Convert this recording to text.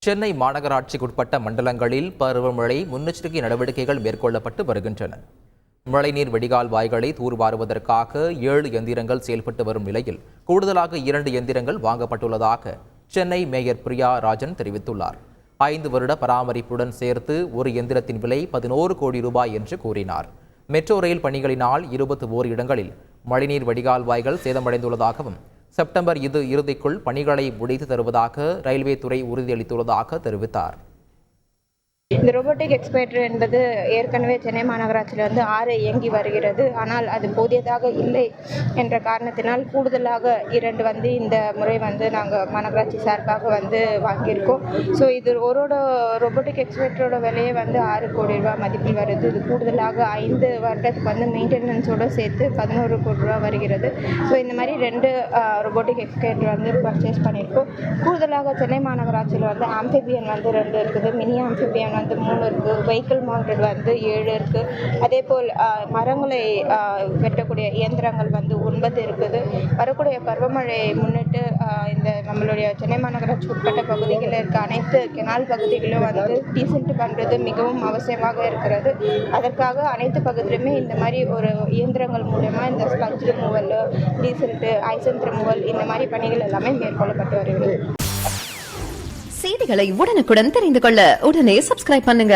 சென்னை மாநகராட்சிக்குட்பட்ட மண்டலங்களில் பருவமழை முன்னெச்சரிக்கை நடவடிக்கைகள் மேற்கொள்ளப்பட்டு வருகின்றன. மழைநீர் வடிகால் வாய்களை தூர்வாருவதற்காக 7 எந்திரங்கள் செயல்பட்டு வரும் நிலையில் கூடுதலாக 2 எந்திரங்கள் வாங்கப்பட்டுள்ளதாக சென்னை மேயர் பிரியா ராஜன் தெரிவித்துள்ளார். 5 வருட பராமரிப்புடன் சேர்த்து ஒரு எந்திரத்தின் விலை 11 கோடி ரூபாய் என்று கூறினார். மெட்ரோ ரயில் பணிகளினால் 21 இடங்களில் மழைநீர் வடிகால் வாய்கள் சேதமடைந்துள்ளதாகவும் செப்டம்பர் இறுதிக்குள் பணிகளை முடித்து தருவதாக ரயில்வே துறை உறுதியளித்துள்ளதாக தெரிவித்தார். இந்த ரோபோட்டிக் எக்ஸ்கவேட்டர் என்பது ஏற்கனவே சென்னை மாநகராட்சியில் 6 இயங்கி வருகிறது. ஆனால் அது போதியதாக இல்லை என்ற காரணத்தினால் கூடுதலாக 2 இந்த முறை நாங்கள் மாநகராட்சி சார்பாக வாங்கியிருக்கோம். ஸோ இது ரோபோட்டிக் எக்ஸ்கவேட்டரோட விலையே 6 கோடி ரூபாய் மதிப்பில் வருது. இது கூடுதலாக 5 வருடத்துக்கு மெயின்டெனன்ஸோடு சேர்த்து 11 கோடி ரூபா வருகிறது. ஸோ இந்த மாதிரி 2 ரோபோட்டிக் எக்ஸ்கவேட்டர் பர்ச்சேஸ் பண்ணியிருக்கோம். கூடுதலாக சென்னை மாநகராட்சியில் ஆம்பிபியன் 2 இருக்குது, மினி ஆம்பிபியன் 3 இருக்குது, வெஹிக்கிள் மவுண்டட் 7 இருக்குது. அதே போல் மரங்களை வெட்டக்கூடிய இயந்திரங்கள் 9 இருக்குது. வரக்கூடிய பருவமழை முன்னிட்டு இந்த நம்மளுடைய சென்னை மாநகராட்சி உட்பட்ட பகுதிகளில் இருக்க அனைத்து கெனால் பகுதிகளிலும் டீசென்ட் பண்ணுறது மிகவும் அவசியமாக இருக்கிறது. அதற்காக அனைத்து பகுதியிலுமே இந்த மாதிரி ஒரு இயந்திரங்கள் மூலமா இந்த ஸ்பஞ்ச் ரிமூவல், டீசென்ட், ஐசன்ட் ரிமூவல் இந்த மாதிரி பணிகள் எல்லாமே மேற்கொள்ளப்பட்டு வருகிறது. செய்திகளை உடனுக்குடன் தெரிந்து கொள்ள உடனே சப்ஸ்கிரைப் பண்ணுங்க.